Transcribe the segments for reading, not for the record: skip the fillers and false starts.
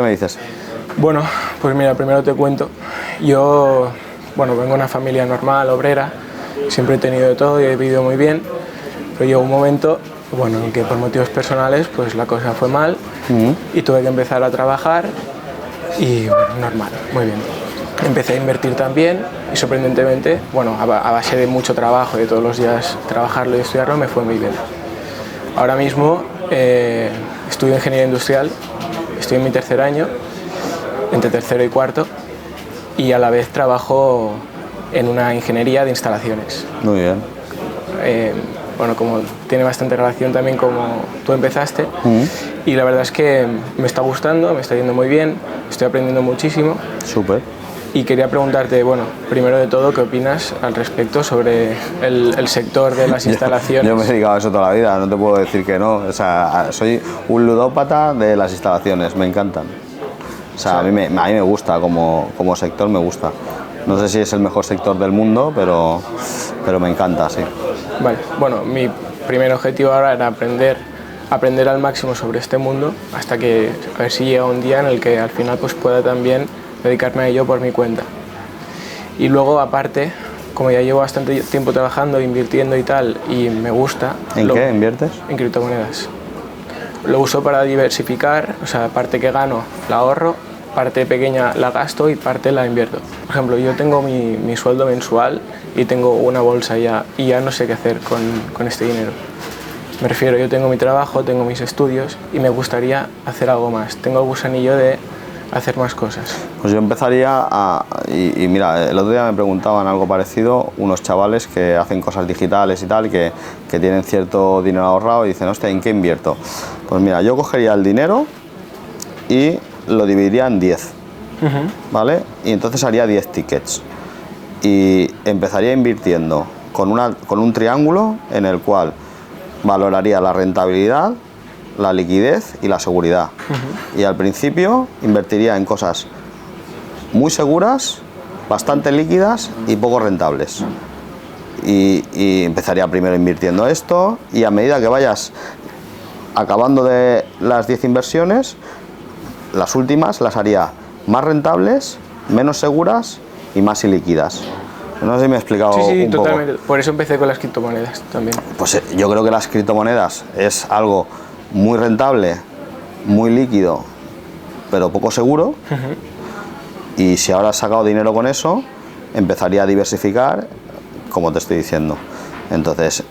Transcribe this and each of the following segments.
me dices? Bueno, pues mira, primero te cuento. Yo, bueno, vengo de una familia normal, obrera, siempre he tenido de todo y he vivido muy bien, pero llegó un momento, bueno, en que por motivos personales, pues la cosa fue mal y tuve que empezar a trabajar y, bueno, normal, muy bien. Empecé a invertir también y sorprendentemente, bueno, a base de mucho trabajo y de todos los días trabajarlo y estudiarlo, me fue muy bien. Ahora mismo estudio ingeniería industrial, estoy en mi tercer año, entre tercero y cuarto, y a la vez trabajo en una ingeniería de instalaciones. Muy bien. Bueno, como tiene bastante relación también como tú empezaste, y la verdad es que me está gustando, me está yendo muy bien, estoy aprendiendo muchísimo. Súper. Y quería preguntarte, bueno, primero de todo, ¿qué opinas al respecto sobre el sector de las instalaciones? Yo me he dedicado a eso toda la vida, no te puedo decir que no. O sea, soy un ludópata de las instalaciones, me encantan. O sea, a mí me gusta, como sector me gusta. No sé si es el mejor sector del mundo, pero me encanta, sí. Vale, bueno, mi primer objetivo ahora era aprender al máximo sobre este mundo, hasta que a ver si llega un día en el que al final pues pueda también dedicarme a ello por mi cuenta. Y luego, aparte, como ya llevo bastante tiempo trabajando, invirtiendo y tal, y me gusta... ¿En qué inviertes? En criptomonedas. Lo uso para diversificar, o sea, parte que gano la ahorro, parte pequeña la gasto y parte la invierto. Por ejemplo, yo tengo mi sueldo mensual y tengo una bolsa ya, y ya no sé qué hacer con este dinero. Me refiero, yo tengo mi trabajo, tengo mis estudios y me gustaría hacer algo más. Tengo el gusanillo de hacer más cosas. Pues yo empezaría y mira, el otro día me preguntaban algo parecido unos chavales que hacen cosas digitales y tal, que tienen cierto dinero ahorrado y dicen, hostia, ¿en qué invierto? Pues mira, yo cogería el dinero y lo dividiría en 10, ¿vale? Y entonces haría 10 tickets y empezaría invirtiendo con un triángulo en el cual valoraría la rentabilidad, la liquidez y la seguridad. Y al principio invertiría en cosas muy seguras, bastante líquidas y poco rentables. Y empezaría primero invirtiendo esto, y a medida que vayas acabando de las 10 inversiones, las últimas las haría más rentables, menos seguras y más ilíquidas. No sé si me he explicado sí, un totalmente. poco. Por eso empecé con las criptomonedas también. Pues yo creo que las criptomonedas es algo muy rentable, muy líquido, pero poco seguro. Y si ahora has sacado dinero con eso, empezaría a diversificar, como te estoy diciendo. Entonces,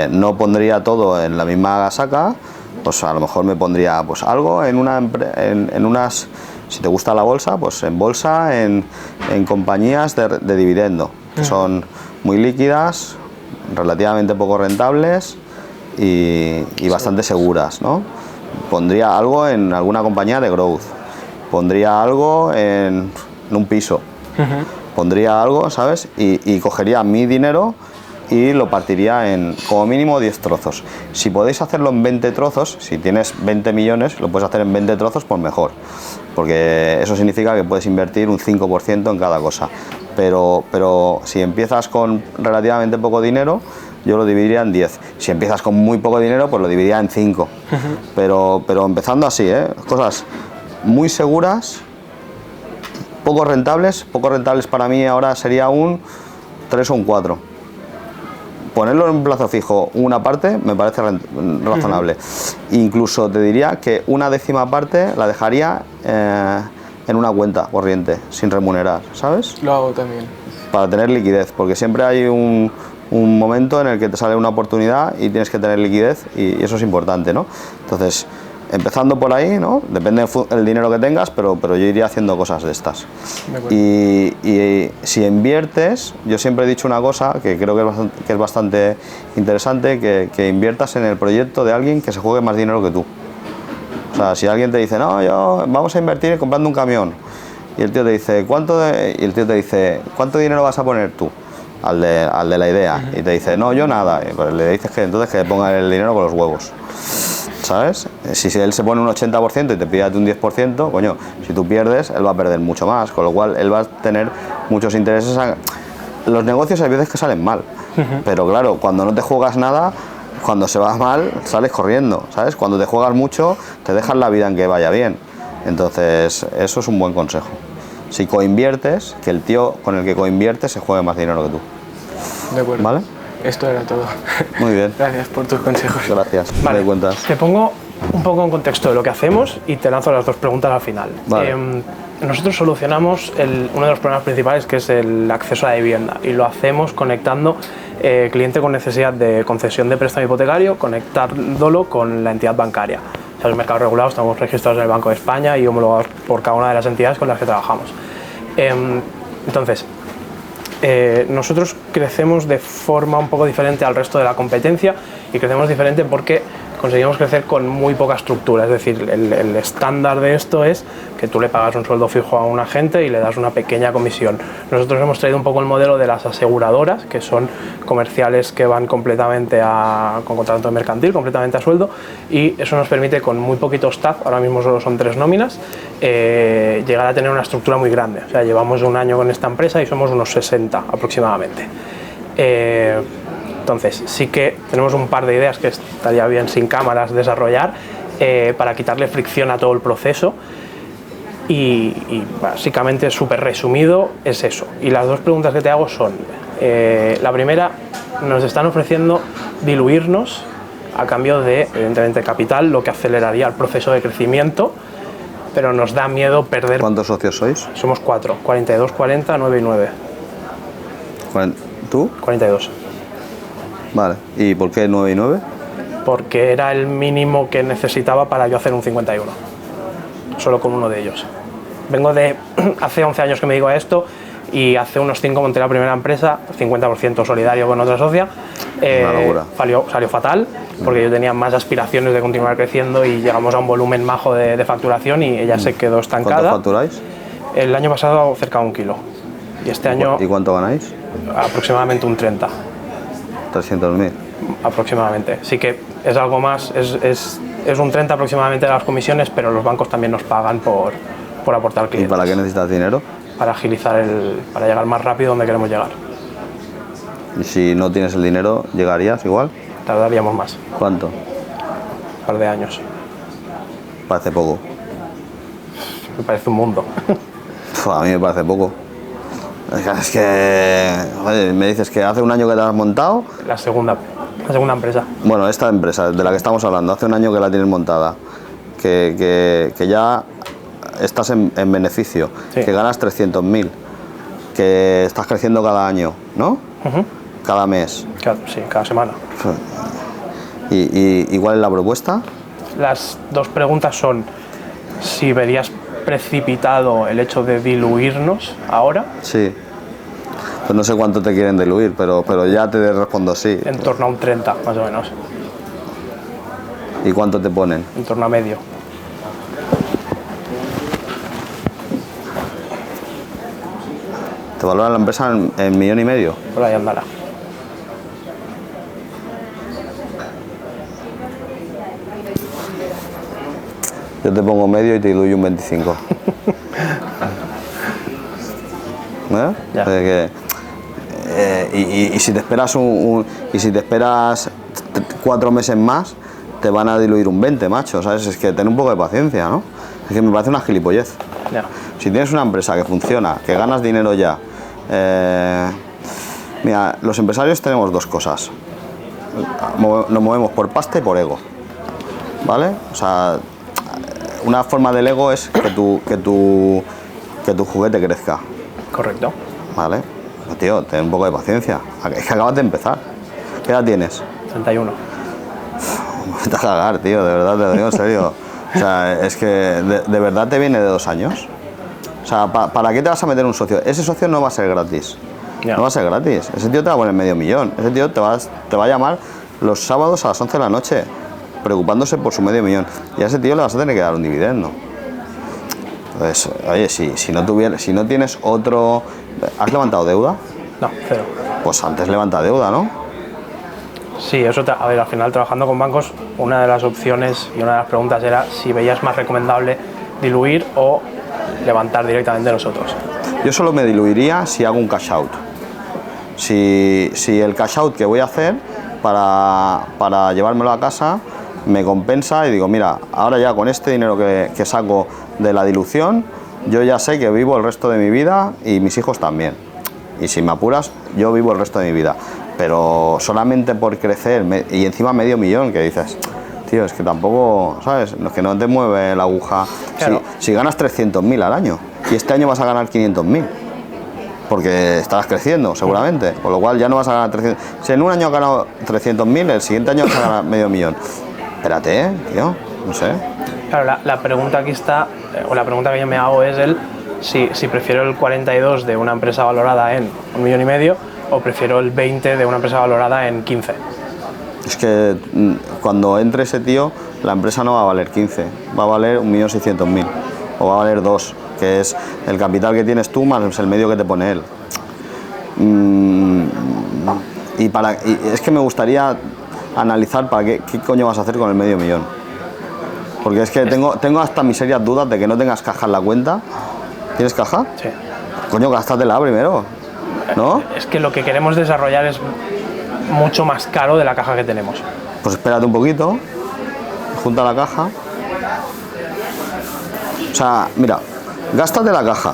no pondría todo en la misma gasaca, pues a lo mejor me pondría pues algo en unas, si te gusta la bolsa, pues en bolsa, en compañías de dividendo, que son muy líquidas, relativamente poco rentables y bastante seguras, ¿no? Pondría algo en alguna compañía de growth, pondría algo en un piso, pondría algo, ¿sabes? Y cogería mi dinero y lo partiría en como mínimo 10 trozos. Si podéis hacerlo en 20 trozos, si tienes 20 millones, lo puedes hacer en 20 trozos, pues mejor, porque eso significa que puedes invertir un 5% en cada cosa. Pero si empiezas con relativamente poco dinero, yo lo dividiría en 10. Si empiezas con muy poco dinero, pues lo dividiría en 5. Pero empezando así, cosas muy seguras, poco rentables para mí ahora sería un 3 o un 4. Ponerlo en un plazo fijo una parte me parece razonable. Incluso te diría que una décima parte la dejaría en una cuenta corriente, sin remunerar, ¿sabes? Lo hago también. Para tener liquidez, porque siempre hay un momento en el que te sale una oportunidad y tienes que tener liquidez, y eso es importante, ¿no? Entonces, empezando por ahí, ¿no? Depende del dinero que tengas, pero yo iría haciendo cosas de estas. Y si inviertes, yo siempre he dicho una cosa que creo que es bastante interesante, que inviertas en el proyecto de alguien que se juegue más dinero que tú. O sea, si alguien te dice, no, vamos a invertir comprando un camión, y el tío te dice, ¿cuánto dinero vas a poner tú? Al de la idea. Y te dice, no, yo nada. Y pues le dices que entonces que ponga el dinero con los huevos, ¿sabes? Si él se pone un 80% y te pide un 10%, coño, si tú pierdes, él va a perder mucho más, con lo cual él va a tener muchos intereses. Los negocios hay veces que salen mal, pero claro, cuando no te juegas nada, cuando se va mal, sales corriendo, ¿sabes? Cuando te juegas mucho, te dejas la vida en que vaya bien. Entonces, eso es un buen consejo. Si coinviertes, que el tío con el que coinviertes se juegue más dinero que tú. De acuerdo. ¿Vale? Esto era todo. Muy bien. Gracias por tus consejos. Gracias. Vale, Me doy cuentas. te pongo un poco en contexto de lo que hacemos y te lanzo las dos preguntas al final. Vale. Nosotros solucionamos uno de los problemas principales, que es el acceso a la vivienda, y lo hacemos conectando cliente con necesidad de concesión de préstamo hipotecario, conectándolo con la entidad bancaria. O sea, los mercados regulados estamos registrados en el Banco de España y homologados por cada una de las entidades con las que trabajamos. Entonces, nosotros crecemos de forma un poco diferente al resto de la competencia, y crecemos diferente porque conseguimos crecer con muy poca estructura. Es decir, el estándar de esto es que tú le pagas un sueldo fijo a un agente y le das una pequeña comisión. Nosotros hemos traído un poco el modelo de las aseguradoras, que son comerciales que van completamente con contrato mercantil, completamente a sueldo, y eso nos permite, con muy poquito staff, ahora mismo solo son 3 nóminas, llegar a tener una estructura muy grande. O sea, llevamos un año con esta empresa y somos unos 60 aproximadamente. Entonces, sí que tenemos un par de ideas que estaría bien sin cámaras desarrollar para quitarle fricción a todo el proceso, y básicamente, súper resumido, es eso. Y las dos preguntas que te hago son, la primera, nos están ofreciendo diluirnos a cambio de, evidentemente, capital, lo que aceleraría el proceso de crecimiento, pero nos da miedo perder... ¿Cuántos socios sois? Somos 4, 42, 40, 9 y 9. ¿Tú? 42. Vale. ¿Y por qué 9 y 9? Porque era el mínimo que necesitaba para yo hacer un 51, solo con uno de ellos. Vengo de hace 11 años que me dedico a esto, y hace unos 5 monté la primera empresa, 50% solidario con otra socia. Una locura. Salió fatal, porque yo tenía más aspiraciones de continuar creciendo y llegamos a un volumen majo de facturación, y ella se quedó estancada. ¿Cuánto facturáis? El año pasado cerca de 1 kilo, y este año ¿Y cuánto ganáis? aproximadamente un 30. 300.000. Aproximadamente. Sí que es algo más, es un 30 aproximadamente de las comisiones, pero los bancos también nos pagan por aportar ¿Y clientes. para qué necesitas dinero? Para agilizar para llegar más rápido donde queremos llegar. Y si no tienes el dinero, ¿llegarías igual? Tardaríamos más, ¿Cuánto? un par de años. Parece poco. Me parece un mundo. A mí me parece poco. Es que joder, me dices que hace un año que te has montado. La segunda empresa. Bueno, esta empresa de la que estamos hablando, hace un año que la tienes montada, que ya estás en beneficio, Sí. que ganas 300.000, que estás creciendo cada año, ¿no? Cada mes. Sí, cada semana. ¿Y cuál es la propuesta? Las dos preguntas son si verías precipitado el hecho de diluirnos ahora, Sí. Pues no sé cuánto te quieren diluir, pero ya te respondo sí. en torno a un 30 más o menos, ¿Y cuánto te ponen? en torno a medio. Te valoran la empresa en 1,5 millones. Por ahí andará. Yo te pongo medio y te diluyo un 25. ¿Eh? Ya. O sea que, y si te esperas y si te esperas 4 meses más, te van a diluir un 20, macho, ¿sabes? Es que ten un poco de paciencia, ¿no? Es que me parece una gilipollez. Ya. Si tienes una empresa que funciona, que ganas dinero ya, mira, los empresarios tenemos dos cosas. Nos movemos por pasta y por ego, ¿vale? O sea, una forma del ego es que tu juguete crezca, Correcto. ¿vale? Pero, tío, ten un poco de paciencia. Es que acabas de empezar. ¿Qué edad tienes? 31. Vete a cagar, tío, de verdad, te lo digo en serio. O sea, es que de verdad te viene de 2 años. O sea, ¿para qué te vas a meter un socio? Ese socio no va a ser gratis. Ya. No va a ser gratis. Ese tío te va a poner medio millón. Ese tío te va a llamar los sábados a las 11 de la noche, preocupándose por su medio millón. Y a ese tío le vas a tener que dar un dividendo. Entonces, oye, si no tienes otro... ¿Has levantado deuda? No, cero. Pues antes levanta deuda, ¿no? Sí, eso, a ver, al final trabajando con bancos, una de las opciones y una de las preguntas era si veías más recomendable diluir o levantar directamente nosotros. Yo solo me diluiría si hago un cash out. Si el cash out que voy a hacer para llevármelo a casa me compensa y digo, mira, ahora ya con este dinero que saco de la dilución, yo ya sé que vivo el resto de mi vida y mis hijos también. Y si me apuras, yo vivo el resto de mi vida. Pero solamente por crecer, y encima medio millón, que dices, tío, es que tampoco, ¿sabes? Es que no te mueve la aguja. Claro. Si ganas 300.000 al año y este año vas a ganar 500.000, porque estarás creciendo seguramente, con lo cual ya no vas a ganar 300. Si en un año has ganado 300.000, el siguiente año vas a ganar medio millón. Espérate, tío, no sé. Claro, la pregunta aquí está, o la pregunta que yo me hago es si prefiero el 42 de una empresa valorada en 1,5 millones o prefiero el 20 de una empresa valorada en 15. Es que cuando entre ese tío, la empresa no va a valer 15, va a valer 1.600.000 o va a valer 2, que es el capital que tienes tú más el medio que te pone él. Y es que me gustaría analizar para qué coño vas a hacer con el medio millón. Porque es que tengo hasta mis serias dudas de que no tengas caja en la cuenta. ¿Tienes caja? Sí. Coño, gástatela primero, ¿no? Es que lo que queremos desarrollar es mucho más caro de la caja que tenemos. Pues espérate un poquito, junta la caja. O sea, mira, gástate la caja,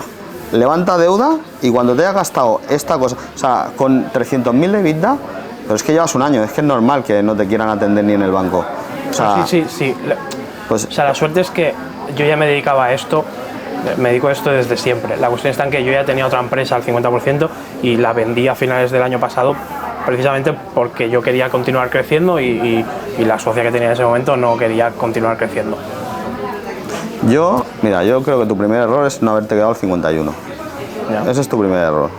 levanta deuda y cuando te hayas gastado esta cosa, o sea, con 300.000 de EBITDA, pero es que llevas un año, es que es normal que no te quieran atender ni en el banco. O sea, Sí. Pues, O sea, la suerte es que yo ya me dedicaba a esto, me dedico a esto desde siempre. La cuestión está en que yo ya tenía otra empresa al 50% y la vendí a finales del año pasado precisamente porque yo quería continuar creciendo y la socia que tenía en ese momento no quería continuar creciendo. yo creo que tu primer error es no haberte quedado al 51. Ya. Ese es tu primer error.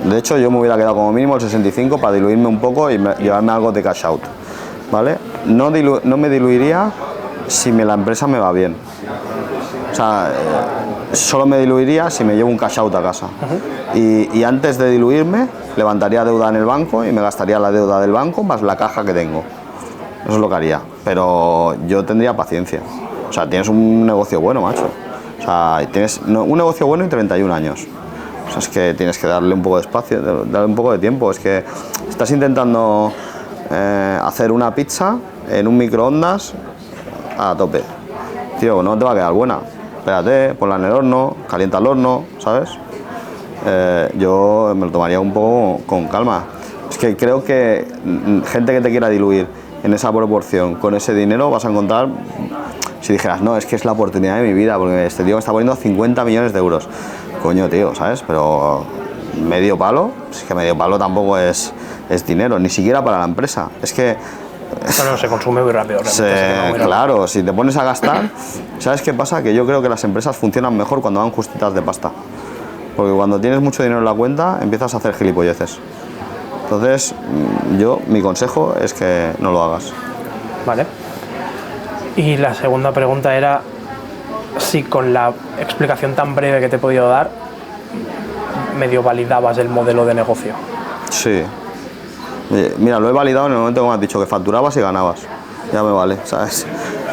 De hecho, yo me hubiera quedado como mínimo el 65 para diluirme un poco y llevarme algo de cash out, ¿vale? No me diluiría si la empresa me va bien. O sea, solo me diluiría si me llevo un cash out a casa. Y antes de diluirme, levantaría deuda en el banco y me gastaría la deuda del banco más la caja que tengo. Eso es lo que haría. Pero yo tendría paciencia. O sea, tienes un negocio bueno, macho. O sea, tienes un negocio bueno y 31 años. O sea, es que tienes que darle un poco de espacio, darle un poco de tiempo. Es que estás intentando hacer una pizza en un microondas a tope. Tío, no te va a quedar buena. Espérate, ponla en el horno, calienta el horno, ¿sabes? Yo me lo tomaría un poco con calma. Es que creo que gente que te quiera diluir en esa proporción con ese dinero vas a encontrar, si dijeras, no, es que es la oportunidad de mi vida, porque este tío me está poniendo 50 millones de euros. Coño, tío, ¿sabes? Pero medio palo, es que medio palo tampoco es dinero, ni siquiera para la empresa. Es que No, se consume muy rápido. Claro, si te pones a gastar, ¿sabes qué pasa? Que yo creo que las empresas funcionan mejor cuando van justitas de pasta. Porque cuando tienes mucho dinero en la cuenta, empiezas a hacer gilipolleces. Entonces, mi consejo es que no lo hagas. Vale. Y la segunda pregunta era si con la explicación tan breve que te he podido dar, medio validabas el modelo de negocio. Sí. Mira, lo he validado en el momento que me has dicho que facturabas y ganabas. Ya me vale, ¿sabes?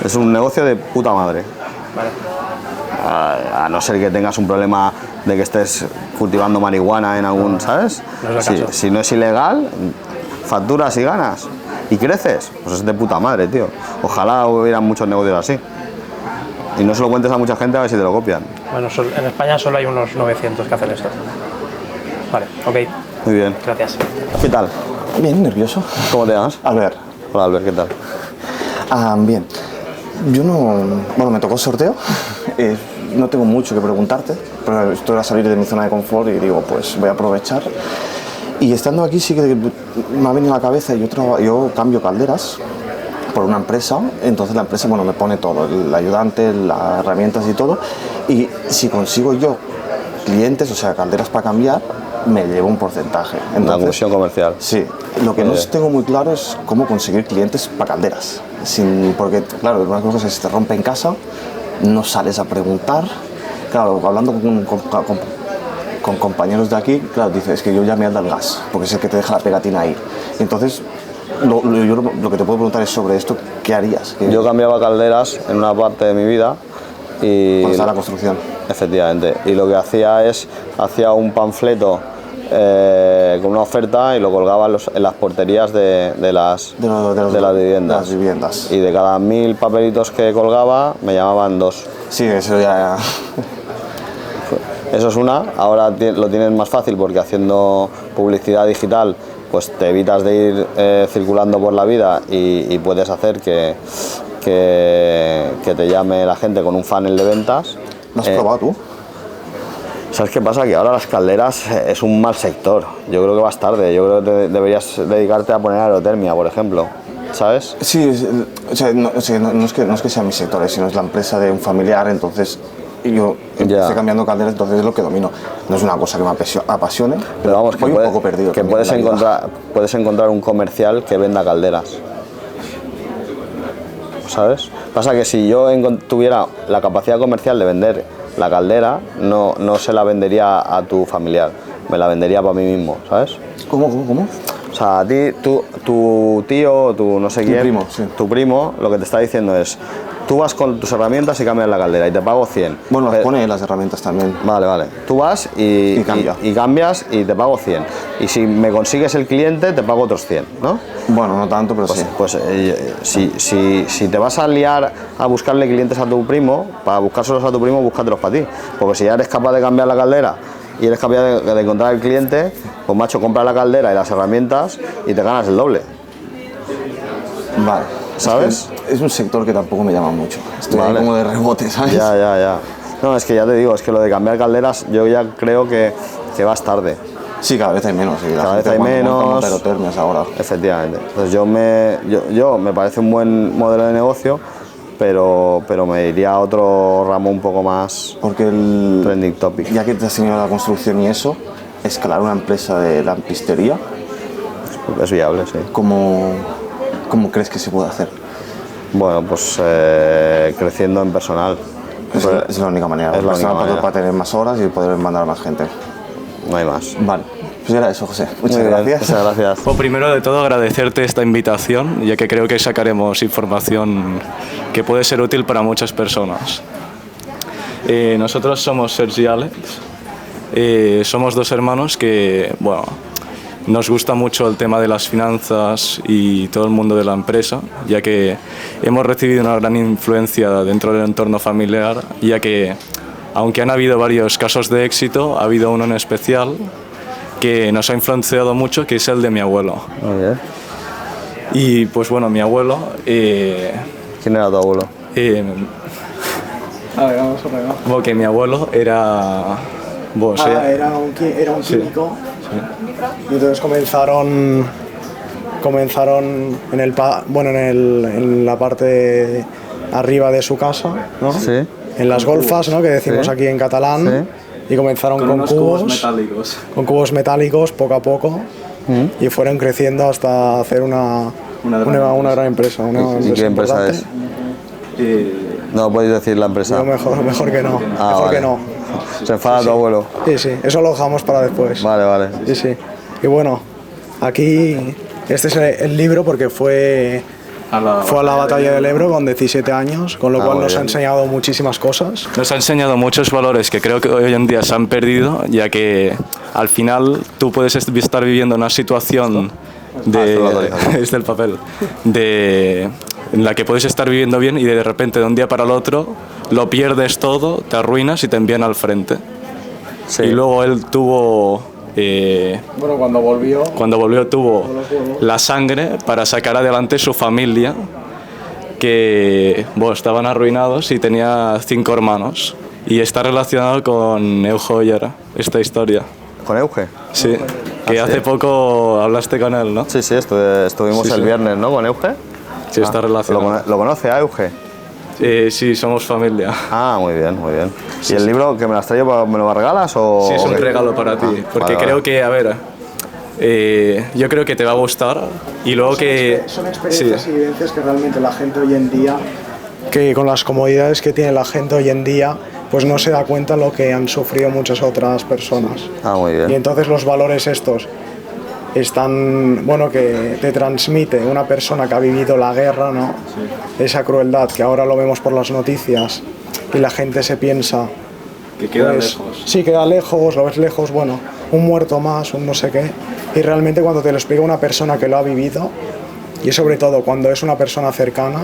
Es un negocio de puta madre. Vale. A no ser que tengas un problema de que estés cultivando marihuana en algún, ¿sabes? No es el caso. Si no es ilegal, facturas y ganas y creces, pues es de puta madre, tío. Ojalá hubiera muchos negocios así. Y no se lo cuentes a mucha gente a ver si te lo copian. Bueno, en España solo hay unos 900 que hacen esto. Vale, ok. Muy bien. Gracias. ¿Qué tal? Bien, nervioso. ¿Cómo te llamas? Albert. Hola, Albert, ¿qué tal? Bien. Yo no... Bueno, me tocó el sorteo. No tengo mucho que preguntarte, pero esto era salir de mi zona de confort y digo, pues voy a aprovechar. Y estando aquí sí que me ha venido a la cabeza, yo cambio calderas por una empresa, entonces la empresa, bueno, me pone todo, el ayudante, las herramientas y todo, y si consigo yo clientes, o sea, calderas para cambiar, me llevo un porcentaje. Entonces, la comisión comercial. Sí, lo que no tengo muy claro es cómo conseguir clientes para calderas, porque, claro, una cosa es que se te rompe en casa, no sales a preguntar, claro, hablando con compañeros de aquí, claro, dices, es que yo ya me anda el gas, porque es el que te deja la pegatina ahí. Entonces, yo lo que te puedo preguntar es sobre esto, ¿qué harías? Yo cambiaba calderas en una parte de mi vida y... Cuando está la construcción. Efectivamente, y lo que hacía un panfleto con una oferta y lo colgaba en las porterías de las viviendas. Y de cada 1000 papelitos que colgaba me llamaban 2. Sí, eso ya... Eso es una. Ahora lo tienes más fácil porque haciendo publicidad digital pues te evitas de ir circulando por la vida y puedes hacer que te llame la gente con un funnel de ventas. ¿Lo has probado tú? ¿Sabes qué pasa? Que ahora las calderas es un mal sector. Yo creo que vas tarde. Yo creo que deberías dedicarte a poner aerotermia, por ejemplo. ¿Sabes? Sí, o sea, no es que sea mi sector, sino es la empresa de un familiar, entonces yo estoy cambiando calderas, entonces es lo que domino. No es una cosa que me apasione, pero vamos, que voy un poco perdido. Que puedes encontrar un comercial que venda calderas. ¿Sabes? Pasa que si yo tuviera la capacidad comercial de vender la caldera, no se la vendería a tu familiar, me la vendería para mí mismo, ¿sabes? ¿Cómo? O sea, a ti, tu tío, tu no sé quién, primo, sí. Tu primo, lo que te está diciendo es, tú vas con tus herramientas y cambias la caldera y te pago 100. Bueno, pone las herramientas también. Vale. Tú vas y cambias y te pago 100. Y si me consigues el cliente, te pago otros 100, ¿no? Bueno, no tanto, pero pues, sí. Si te vas a liar a buscarle clientes a tu primo, para buscárselos a tu primo, búscatelos para ti. Porque si ya eres capaz de cambiar la caldera y eres capaz de encontrar el cliente, pues macho, compra la caldera y las herramientas y te ganas el doble. Vale. ¿Sabes? Es un sector que tampoco me llama mucho. Estoy ahí como de rebote, ¿sabes? Ya. No, es que ya te digo, es que lo de cambiar calderas yo ya creo que vas tarde. Sí, cada vez hay menos. Sí, cada vez hay menos. Aerotermias ahora. Efectivamente. Entonces yo me parece un buen modelo de negocio, pero me iría a otro ramo un poco más porque trending topic. Ya que te has enseñado la construcción y eso, escalar una empresa de lampistería es viable, sí. ¿Cómo crees que se puede hacer? Bueno, pues creciendo en personal. Es la única manera. Es la única manera. Para tener más horas y poder mandar a más gente. No hay más. Vale. Pues era eso, José. Muchas gracias. Muchas gracias. Pues primero de todo agradecerte esta invitación, ya que creo que sacaremos información que puede ser útil para muchas personas. Nosotros somos Sergi y Alex. Somos dos hermanos que, bueno, nos gusta mucho el tema de las finanzas y todo el mundo de la empresa, ya que hemos recibido una gran influencia dentro del entorno familiar, ya que, aunque han habido varios casos de éxito, ha habido uno en especial que nos ha influenciado mucho, que es el de mi abuelo. Muy bien. Y pues bueno, mi abuelo... ¿Quién era tu abuelo? A ver, vamos a regar. Porque mi abuelo era... Bueno, era un químico. Sí. Y entonces comenzaron en la parte de arriba de su casa, ¿no? Sí. En las golfas, ¿no? Que decimos aquí en catalán. Sí. Y comenzaron con cubos metálicos poco a poco y fueron creciendo hasta hacer una gran empresa. ¿Y qué empresa es? No podéis decir la empresa. No, mejor que no. Vale. Que no. Se enfada tu abuelo. Sí, eso lo dejamos para después. Vale. Sí. Y bueno, aquí este es el libro porque fue a la batalla del Ebro con 17 años, con lo cual nos ha enseñado muchísimas cosas. Nos ha enseñado muchos valores que creo que hoy en día se han perdido, ya que al final tú puedes estar viviendo una situación es del papel, en la que puedes estar viviendo bien y de repente de un día para el otro lo pierdes todo, te arruinas y te envían al frente. Sí. Y luego él tuvo... cuando volvió tuvo la sangre para sacar adelante su familia, que estaban arruinados y tenía 5 hermanos. Y está relacionado con Euge Ollera, esta historia. ¿Con Euge? Sí, que hace poco hablaste con él, ¿no? Sí, estuvimos el viernes, ¿no? Con Euge. Sí, está relacionado. ¿Lo conoce a Euge? Sí, somos familia. Ah, muy bien. Sí, ¿Y el libro que me lo has traído, me lo regalas o...? Sí, es un regalo para ti, porque creo que, a ver, yo creo que te va a gustar y luego son experiencias y vivencias que realmente la gente hoy en día, que con las comodidades que tiene la gente hoy en día, pues no se da cuenta lo que han sufrido muchas otras personas. Ah, muy bien. Y entonces los valores estos están, que te transmite una persona que ha vivido la guerra, ¿no? Sí. Esa crueldad que ahora lo vemos por las noticias y la gente se piensa que queda lejos. Sí, queda lejos, lo ves lejos, un muerto más, un no sé qué. Y realmente cuando te lo explica una persona que lo ha vivido, y sobre todo cuando es una persona cercana,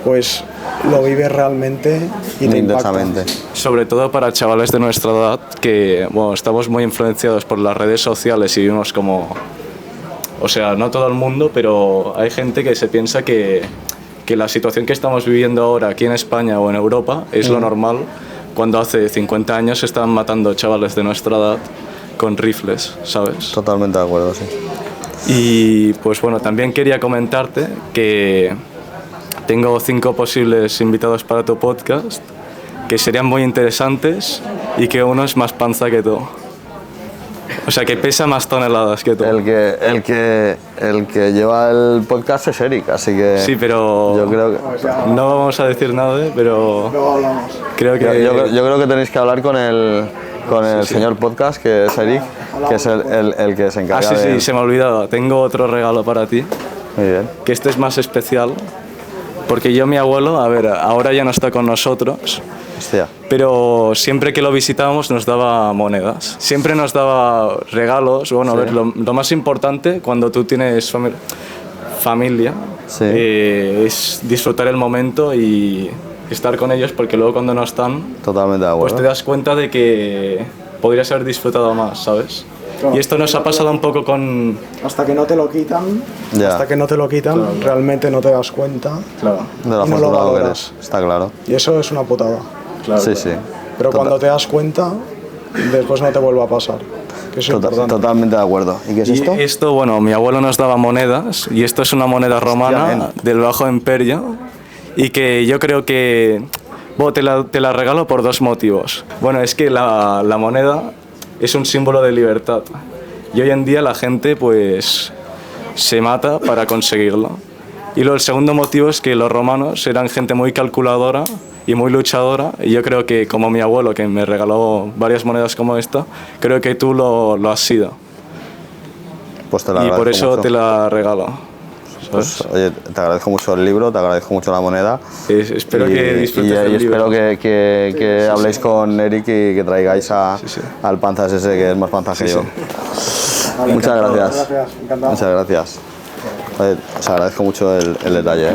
pues lo vives realmente y te impacta. Intensamente. Sobre todo para chavales de nuestra edad que, bueno, estamos muy influenciados por las redes sociales y vimos como... O sea, no todo el mundo, pero hay gente que se piensa que la situación que estamos viviendo ahora aquí en España o en Europa es lo normal, cuando hace 50 años se estaban matando chavales de nuestra edad con rifles, ¿sabes? Totalmente de acuerdo, sí. Y pues bueno, también quería comentarte que tengo 5 posibles invitados para tu podcast que serían muy interesantes y que uno es más panza que tú. O sea, que pesa más toneladas que tú. El que lleva el podcast es Eric, así que... Sí, pero yo creo que... no vamos a decir nada, pero Luego hablamos. creo que... Yo creo que tenéis que hablar con el señor podcast, que es Eric, que es el que se encarga Ah, sí, de... sí, se me ha olvidado. Tengo otro regalo para ti, Muy bien. que este es más especial, porque mi abuelo, a ver, ahora ya no está con nosotros, Hostia. pero siempre que lo visitábamos nos daba monedas. Siempre nos daba regalos. Bueno, a ver, lo más importante cuando tú tienes familia Sí. es disfrutar el momento y estar con ellos, porque luego cuando no están, Totalmente de pues acuerdo. te das cuenta de que podrías haber disfrutado más, ¿sabes? Claro. Y esto nos ha pasado un poco con... Hasta que no te lo quitan, Ya. realmente no te das cuenta. Claro. De lo y no lo afortunado que valoras. eres, está claro. Y eso es una putada. Sí, sí. Pero cuando te das cuenta, después no te vuelve a pasar. Que eso es importante. Totalmente de acuerdo. ¿Y qué es esto? Y esto, bueno, mi abuelo nos daba monedas y esto es una moneda romana del Bajo Imperio y que yo creo que... Bueno, te la regalo por 2 motivos. Bueno, es que la moneda es un símbolo de libertad y hoy en día la gente pues se mata para conseguirlo. Y luego el segundo motivo es que los romanos eran gente muy calculadora y muy luchadora, y yo creo que como mi abuelo, que me regaló varias monedas como esta, creo que tú lo has sido. Pues te la Y por agradezco eso mucho. te la regalo. Pues, oye, te agradezco mucho el libro, te agradezco mucho la moneda. Espero que disfrutes del y espero libro. que habléis con Eric y que traigáis al panzas ese, que es más panzas que yo. Muchas gracias. Gracias, encantado. Muchas gracias. Oye, os agradezco mucho el detalle.